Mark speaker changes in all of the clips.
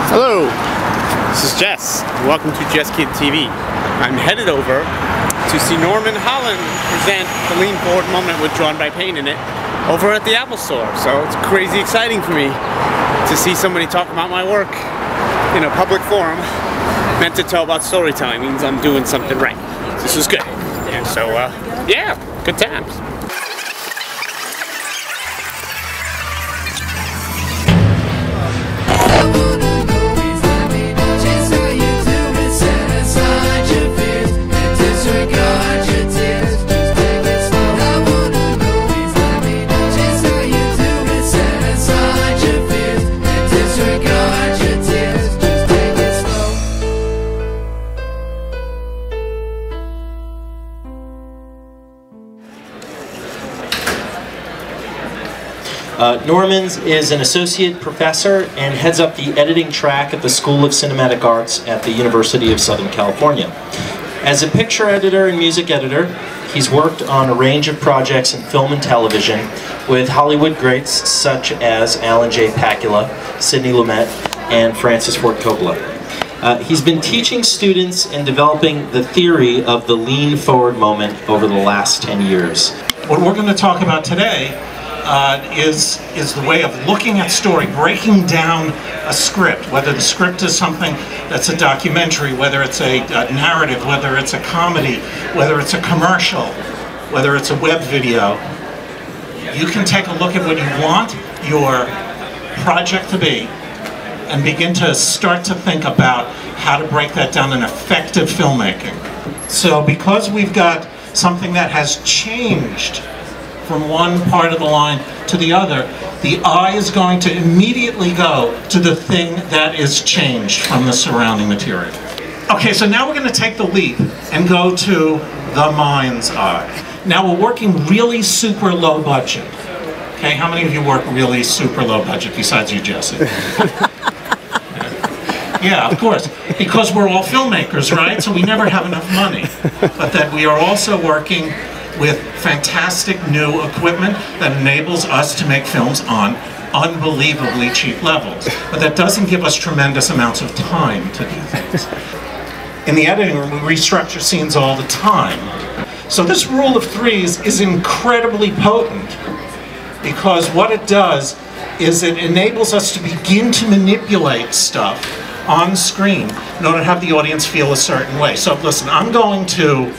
Speaker 1: Hello, this is Jess. Welcome to Jeskid TV. I'm headed over to see Norman Holland present the Lean Forward moment with Drawn by Pain in it over at the Apple Store. So it's crazy exciting for me to see somebody talk about my work in a public forum meant to tell about storytelling. Means I'm doing something right. This is good. And so, yeah, good times.
Speaker 2: Norman is an associate professor and heads up the editing track at the School of Cinematic Arts at the University of Southern California. As a picture editor and music editor, he's worked on a range of projects in film and television with Hollywood greats such as Alan J. Pakula, Sidney Lumet, and Francis Ford Coppola. He's been teaching students and developing the theory of the lean forward moment over the last 10 years.
Speaker 3: What we're going to talk about today is the way of looking at story, breaking down a script, whether the script is something that's a documentary, whether it's a narrative, whether it's a comedy, whether it's a commercial, whether it's a web video. You can take a look at what you want your project to be and begin to start to think about how to break that down in effective filmmaking. So because we've got something that has changed from one part of the line to the other, the eye is going to immediately go to the thing that is changed from the surrounding material. Okay, so now we're going to take the leap and go to the mind's eye. Now we're working really super low budget. Okay, how many of you work really super low budget besides you, Jesse? Yeah, of course, because we're all filmmakers, right? So we never have enough money. But that we are also working with fantastic new equipment that enables us to make films on unbelievably cheap levels. But that doesn't give us tremendous amounts of time to do things. In the editing room, we restructure scenes all the time. So this rule of threes is incredibly potent because what it does is it enables us to begin to manipulate stuff on screen in order to have the audience feel a certain way. So listen, I'm going to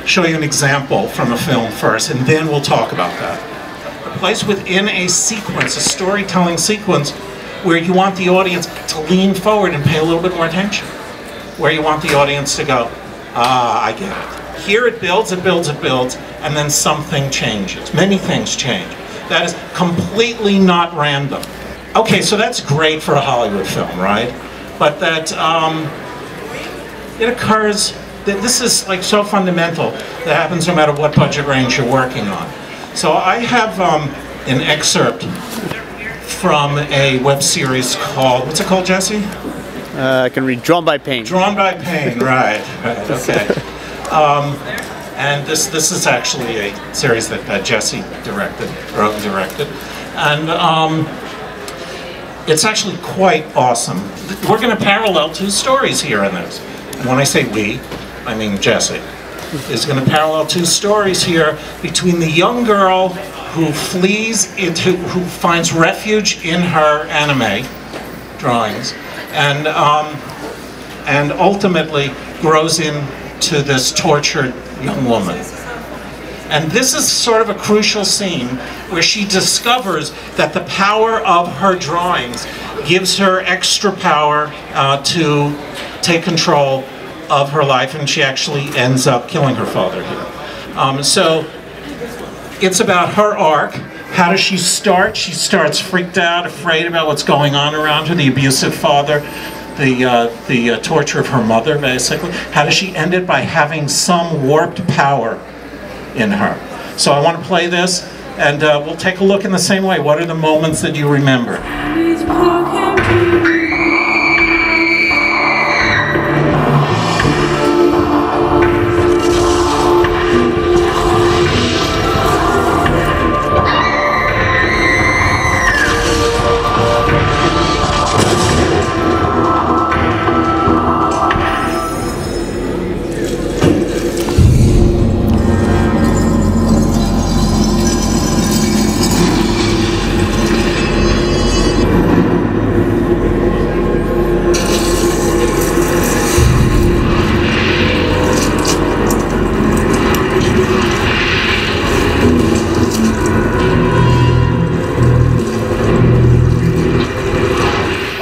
Speaker 3: show you an example from a film first, and then we'll talk about that. A place within a sequence, a storytelling sequence, where you want the audience to lean forward and pay a little bit more attention. Where you want the audience to go, ah, I get it. Here it builds, it builds, it builds, and then something changes. Many things change. That is completely not random. Okay, so that's great for a Hollywood film, right? But that it occurs. This is like so fundamental that happens no matter what budget range you're working on. So I have an excerpt from a web series called, what's it called, Jesse?
Speaker 1: I can read Drawn by Pain.
Speaker 3: Drawn by Pain, right, okay. And this is actually a series that Jesse wrote and directed. And it's actually quite awesome. We're going to parallel two stories here in this. And when I say we, I mean Jesse, is going to parallel two stories here between the young girl who who finds refuge in her anime drawings, and ultimately grows into this tortured young woman. And this is sort of a crucial scene where she discovers that the power of her drawings gives her extra power to take control of her life, and she actually ends up killing her father here. So it's about her arc. How does she start? She starts freaked out, afraid about what's going on around her, the abusive father, the torture of her mother, basically. How does she end it? By having some warped power in her. So I want to play this, and we'll take a look in the same way. What are the moments that you remember?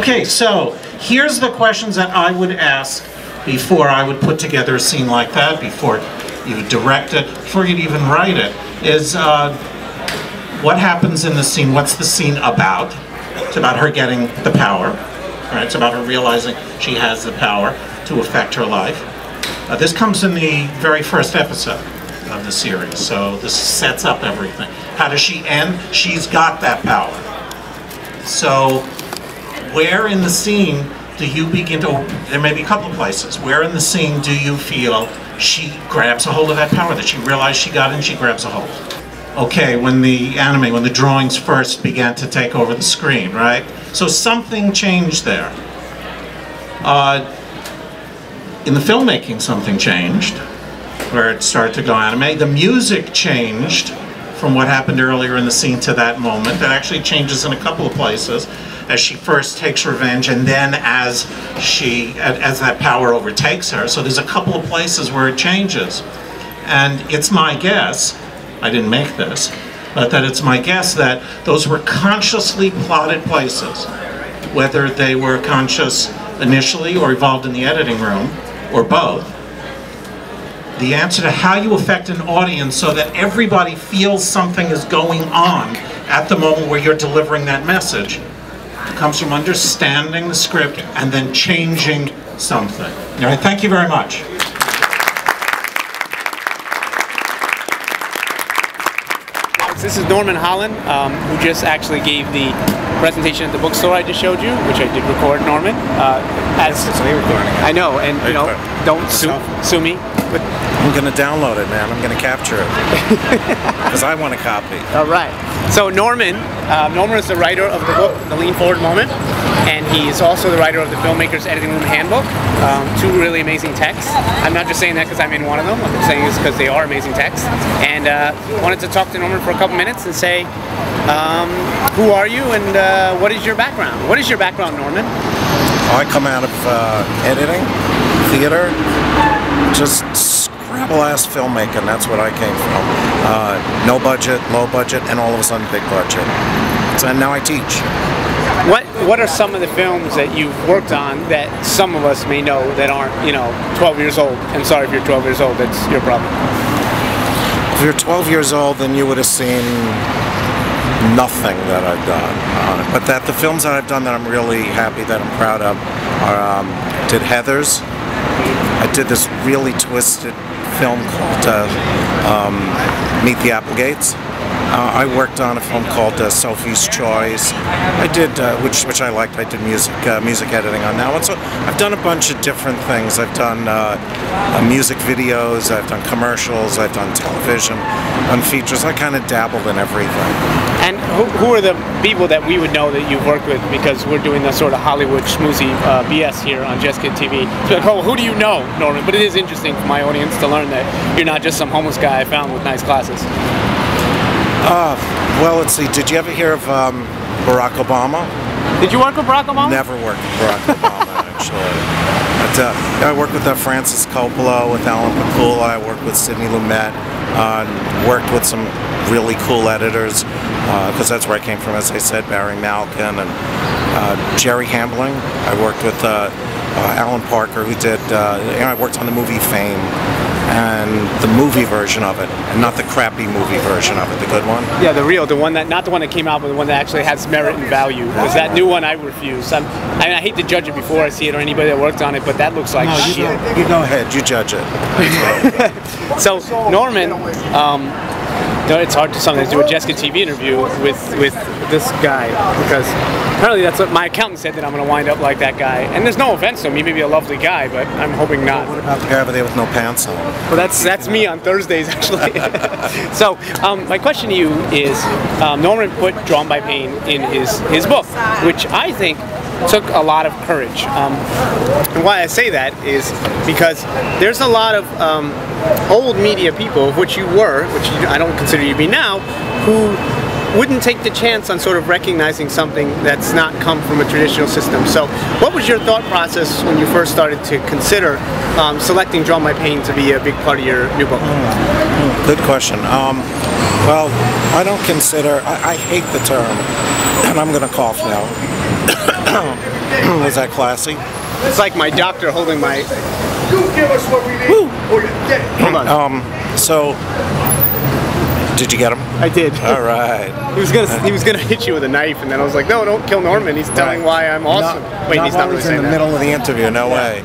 Speaker 3: Okay, so here's the questions that I would ask before I would put together a scene like that, before you direct it, before you'd even write it, is what happens in the scene? What's the scene about? It's about her getting the power, right? It's about her realizing she has the power to affect her life. This comes in the very first episode of the series, so this sets up everything. How does she end? She's got that power. So where in the scene do you begin to, there may be a couple of places, where in the scene do you feel she grabs a hold of that power, that she realized she got it and she grabs a hold? Okay, when the anime, when the drawings first began to take over the screen, right? So something changed there. In the filmmaking, something changed, where it started to go anime. The music changed from what happened earlier in the scene to that moment. That actually changes in a couple of places, as she first takes revenge and then as that power overtakes her. So there's a couple of places where it changes. And it's my guess, I didn't make this, but that it's my guess that those were consciously plotted places, whether they were conscious initially or evolved in the editing room, or both. The answer to how you affect an audience so that everybody feels something is going on at the moment where you're delivering that message comes from understanding the script and then changing something. All right, thank you very much.
Speaker 1: This is Norman Holland, who just actually gave the presentation at the bookstore I just showed you, which I did record, Norman.
Speaker 4: It's me recording.
Speaker 1: I know, and you know, don't sue me. But
Speaker 4: I'm going to download it, man. I'm going to capture it because I want a copy.
Speaker 1: All right. So Norman is the writer of the book, The Lean Forward Moment, and he is also the writer of the Filmmaker's Editing Room Handbook. Two really amazing texts. I'm not just saying that because I'm in one of them. I'm just saying this because they are amazing texts. And wanted to talk to Norman for a couple minutes and say, who are you and what is your background? What is your background, Norman?
Speaker 4: I come out of editing, theater, just scrabble-ass filmmaking. That's what I came from. No budget, low budget, and all of a sudden big budget. So now I teach.
Speaker 1: What are some of the films that you've worked on that some of us may know that aren't, 12 years old? And sorry if you're 12 years old, that's your problem.
Speaker 4: If you're 12 years old, then you would have seen nothing that I've done on it. But the films that I've done that I'm really happy, that I'm proud of, are did Heathers. I did this really twisted film called Meet the Applegates. I worked on a film called Sophie's Choice. I did, which I liked. I did music editing on that one. So I've done a bunch of different things. I've done music videos. I've done commercials. I've done television, done features. I kind of dabbled in everything.
Speaker 1: And who are the people that we would know that you've worked with? Because we're doing the sort of Hollywood schmoozy BS here on Jeskid TV. So like, who do you know, Norman? But it is interesting for my audience to learn that you're not just some homeless guy I found with nice glasses.
Speaker 4: Well, let's see. Did you ever hear of Barack Obama?
Speaker 1: Did you work with Barack Obama?
Speaker 4: Never worked with Barack Obama, actually. But I worked with Francis Coppola, with Alan Pakula. I worked with Sidney Lumet. Worked with some really cool editors, because that's where I came from, as I said, Barry Malkin and Jerry Hambling. I worked with Alan Parker, who did, I worked on the movie Fame, and the movie version of it, and not the crappy movie version of it, the good one.
Speaker 1: Yeah, the one that, not the one that came out, but the one that actually has merit and value. Because that new one I refuse. I hate to judge it before I see it or anybody that worked on it, but that looks like shit.
Speaker 4: You go ahead, you judge it.
Speaker 1: So Norman, it's hard to sometimes do a Jeskid TV interview with this guy, because apparently that's what my accountant said, that I'm going to wind up like that guy. And there's no offense to him, he may be a lovely guy, but I'm hoping not.
Speaker 4: What about the guy over there with no pants on?
Speaker 1: Well, that's me on Thursdays, actually. So my question to you is, Norman put Drawn by Pain in his book, which I think took a lot of courage. And why I say that is because there's a lot of old media people, of which you were, which I don't consider you to be now, who wouldn't take the chance on sort of recognizing something that's not come from a traditional system. So what was your thought process when you first started to consider selecting Drawn by Pain to be a big part of your new book?
Speaker 4: Good question. Well, I don't consider, I hate the term, and I'm going to cough now. Was that classy?
Speaker 1: It's like my doctor holding my...
Speaker 5: You give us what we need, or you get it.
Speaker 1: Hold on.
Speaker 4: So, did you get him?
Speaker 1: I did.
Speaker 4: All right.
Speaker 1: He was gonna hit you with a knife, and then I was like, no, don't kill Norman. He's telling why I'm awesome. Wait, he's not really saying
Speaker 4: in the
Speaker 1: that.
Speaker 4: middle of the interview. No way.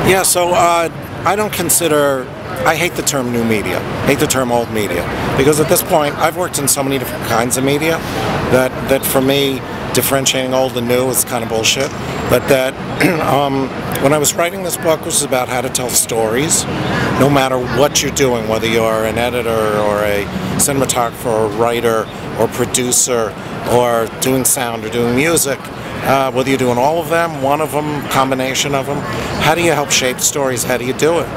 Speaker 4: Yeah. So I don't consider. I hate the term new media. Hate the term old media, because at this point I've worked in so many different kinds of media that for me differentiating old and new is kind of bullshit. But that when I was writing this book, which is about how to tell stories, no matter what you're doing, whether you're an editor or a cinematographer or writer or producer or doing sound or doing music, whether you're doing all of them, one of them, combination of them, how do you help shape stories? How do you do it?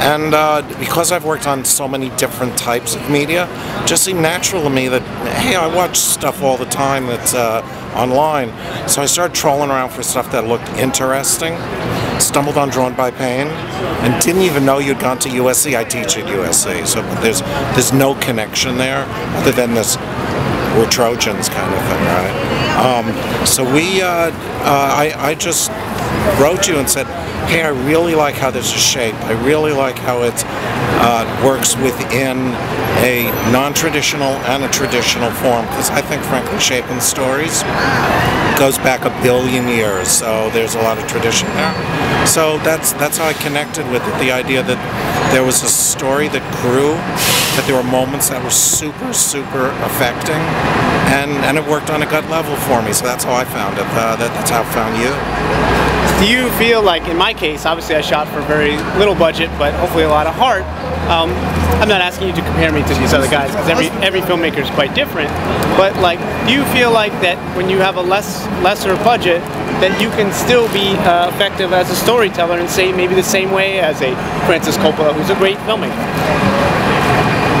Speaker 4: And because I've worked on so many different types of media, it just seemed natural to me that, hey, I watch stuff all the time that's online. So I started trolling around for stuff that looked interesting, stumbled on Drawn by Pain, and didn't even know you'd gone to USC. I teach at USC, so there's no connection there other than this we're Trojans kind of thing, right? So I just wrote you and said, hey, I really like how this is shaped. I really like how it works within a non-traditional and a traditional form, because I think, frankly, shaping stories goes back a billion years, so there's a lot of tradition there. So that's how I connected with it, the idea that there was a story that grew, that there were moments that were super, super affecting, and it worked on a gut level for me, so that's how I found it. That's how I found you.
Speaker 1: Do you feel like, in my case, obviously I shot for very little budget, but hopefully a lot of heart. I'm not asking you to compare me to these other guys, because every filmmaker is quite different. But like, do you feel like that when you have a lesser budget, that you can still be effective as a storyteller and say maybe the same way as a Francis Coppola, who's a great filmmaker?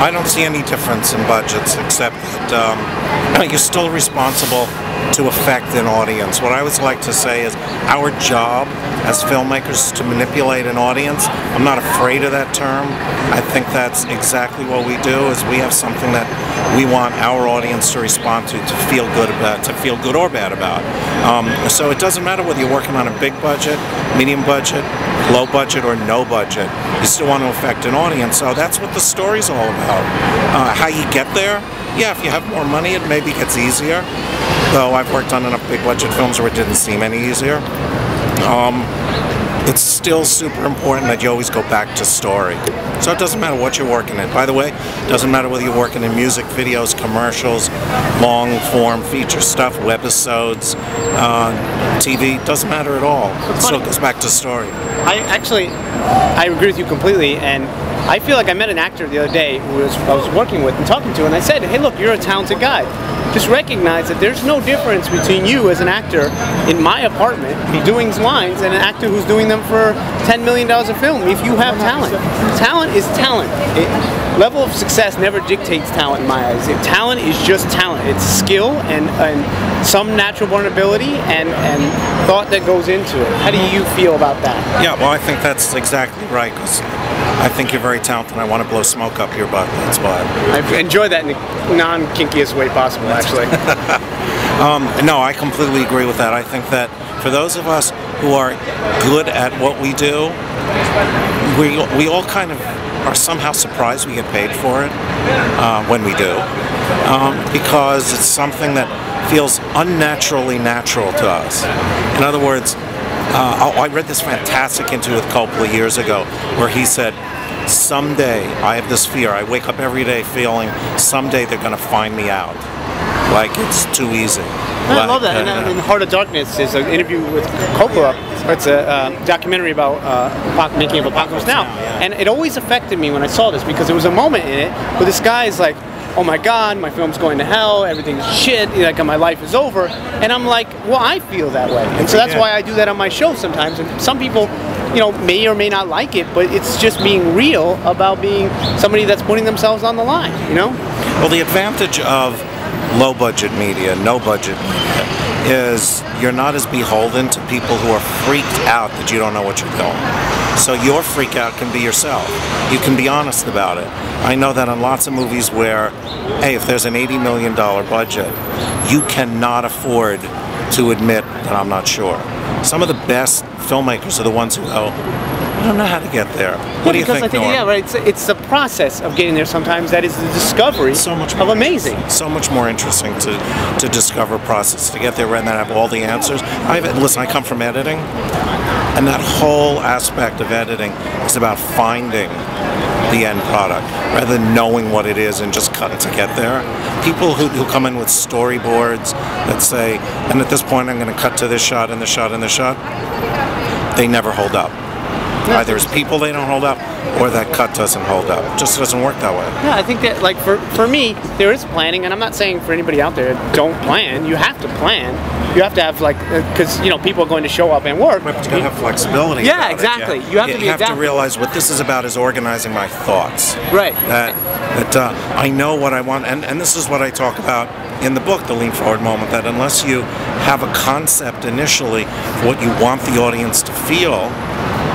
Speaker 4: I don't see any difference in budgets, except that you're still responsible to affect an audience. What I always like to say is our job as filmmakers is to manipulate an audience. I'm not afraid of that term. I think that's exactly what we do, is we have something that we want our audience to respond to feel good about, to feel good or bad about. So it doesn't matter whether you're working on a big budget, medium budget, low budget, or no budget. You still want to affect an audience. So that's what the story's all about. How you get there? Yeah, if you have more money, it maybe gets easier. Though I've worked on enough big budget films where it didn't seem any easier. It's still super important that you always go back to story. So it doesn't matter what you're working in. By the way, it doesn't matter whether you're working in music videos, commercials, long form feature stuff, webisodes, TV, doesn't matter at all. It still goes back to story.
Speaker 1: I agree with you completely, and I feel like I met an actor the other day who I was working with and talking to, and I said, hey look, you're a talented guy. Just recognize that there's no difference between you as an actor in my apartment doing lines and an actor who's doing them for $10 million a film. If you have talent. Talent is talent. Level of success never dictates talent in my eyes. Talent is just talent. It's skill and some natural born ability and thought that goes into it. How do you feel about that?
Speaker 4: Yeah, well, I think that's exactly right, because I think you're very talented and I want to blow smoke up your butt. That's why.
Speaker 1: I've enjoyed that in the non-kinkiest way possible, actually.
Speaker 4: No, I completely agree with that. I think that for those of us who are good at what we do, we all kind of are somehow surprised we get paid for it when we do, because it's something that feels unnaturally natural to us. In other words, I read this fantastic interview with Coppola years ago where he said, someday, I have this fear, I wake up every day feeling someday they're going to find me out. Like it's too easy.
Speaker 1: I love that. And in Heart of Darkness is an interview with Coppola. It's a documentary about making of Apocalypse Now. And it always affected me when I saw this, because there was a moment in it where this guy is like, oh my God, my film's going to hell, everything's shit, like my life is over. And I'm like, well, I feel that way. And so that's why I do that on my show sometimes. And some people, you know, may or may not like it, but it's just being real about being somebody that's putting themselves on the line, you know?
Speaker 4: Well, the advantage of low budget media, no budget media, is you're not as beholden to people who are freaked out that you don't know what you're doing. So your freak out can be yourself. You can be honest about it. I know that on lots of movies where, hey, if there's an $80 million budget, you cannot afford to admit that I'm not sure. Some of the best filmmakers are the ones who go, I don't know how to get there. What do you think, Norm?
Speaker 1: Yeah, right. It's the process of getting there sometimes that is the discovery of amazing.
Speaker 4: So much more interesting to discover a process, to get there and then have all the answers. Listen, I come from editing, and that whole aspect of editing is about finding the end product rather than knowing what it is and just cutting to get there. People who come in with storyboards that say, and at this point I'm going to cut to this shot and this shot and this shot, they never hold up. Either as people they don't hold up, or that cut doesn't hold up. It just doesn't work that way.
Speaker 1: Yeah, I think that, like, for me, there is planning, and I'm not saying for anybody out there, don't plan. You have to plan. You have to have, like, because, you know, people are going to show up and work.
Speaker 4: But you have flexibility.
Speaker 1: Yeah, exactly. You have to be
Speaker 4: You have to realize what this is about is organizing my thoughts.
Speaker 1: Right.
Speaker 4: That I know what I want, and this is what I talk about in the book, The Lean Forward Moment, that unless you have a concept initially for what you want the audience to feel,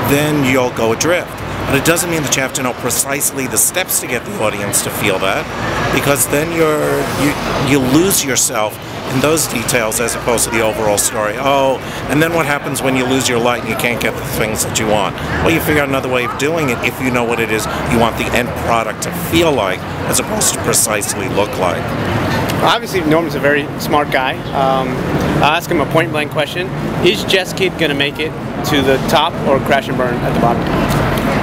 Speaker 4: then you'll go adrift. But it doesn't mean that you have to know precisely the steps to get the audience to feel that, because then you lose yourself in those details as opposed to the overall story. Oh, and then what happens when you lose your light and you can't get the things that you want? Well, you figure out another way of doing it if you know what it is you want the end product to feel like, as opposed to precisely look like.
Speaker 1: Obviously, Norman's a very smart guy. I'll ask him a point-blank question. Is Jeskid going to make it to the top or crash and burn at the bottom?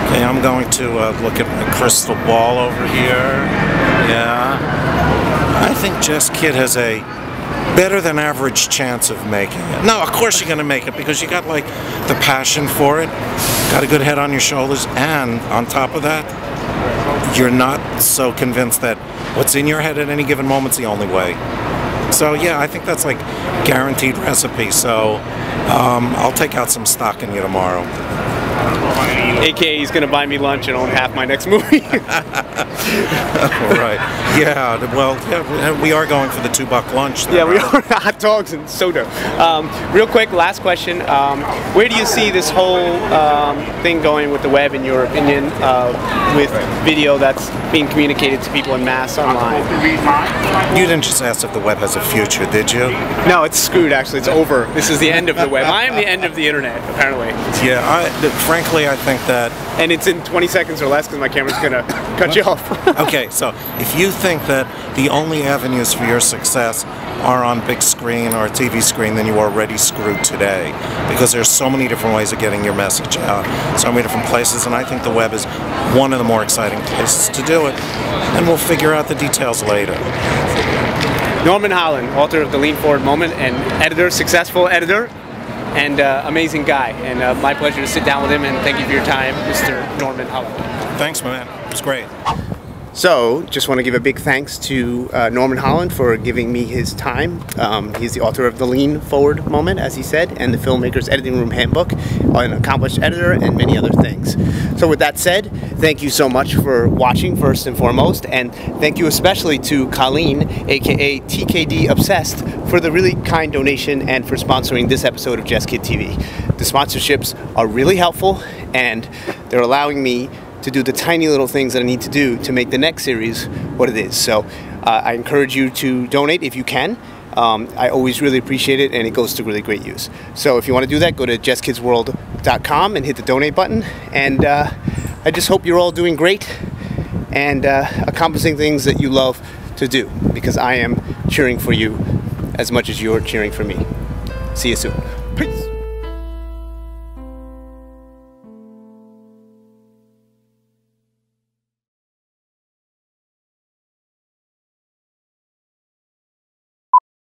Speaker 4: Okay, I'm going to look at my crystal ball over here. Yeah. I think Jeskid has a better than average chance of making it. No, of course you're going to make it because you got, like, the passion for it, got a good head on your shoulders, and on top of that, you're not so convinced that what's in your head at any given moment's the only way. So yeah, I think that's like guaranteed recipe. So I'll take out some stock in you tomorrow.
Speaker 1: AKA he's going to buy me lunch and own half my next movie.
Speaker 4: Right. Yeah, well, yeah, we are going for the $2 lunch. Then,
Speaker 1: yeah, we
Speaker 4: right?
Speaker 1: are. Hot dogs and soda. Real quick, last question. Where do you see this whole thing going with the web, in your opinion, with video that's being communicated to people in mass online?
Speaker 4: You didn't just ask if the web has a future, did you?
Speaker 1: No, it's screwed, actually. It's over. This is the end of the web. I am the end of the internet, apparently.
Speaker 4: Yeah, frankly, I think that...
Speaker 1: And it's in 20 seconds or less because my camera's going to cut you off.
Speaker 4: Okay, so if you think that the only avenues for your success are on big screen or a TV screen, then you are already screwed today. Because there's so many different ways of getting your message out, so many different places, and I think the web is one of the more exciting places to do it. And we'll figure out the details later.
Speaker 1: Norman Holland, author of The Lean Forward Moment, and editor, successful editor, and amazing guy. And my pleasure to sit down with him, and thank you for your time, Mr. Norman Holland.
Speaker 4: Thanks, man. It was great.
Speaker 1: So, just want to give a big thanks to Norman Holland for giving me his time. He's the author of The Lean Forward Moment, as he said, and the Filmmaker's Editing Room Handbook, an accomplished editor, and many other things. So with that said, thank you so much for watching, first and foremost, and thank you especially to Colleen, aka TKD Obsessed, for the really kind donation and for sponsoring this episode of Jeskid TV. The sponsorships are really helpful, and they're allowing me to do the tiny little things that I need to do to make the next series what it is. So I encourage you to donate if you can. I always really appreciate it, and it goes to really great use. So if you want to do that, go to jeskidsworld.com and hit the donate button. And I just hope you're all doing great and accomplishing things that you love to do, because I am cheering for you as much as you're cheering for me. See you soon.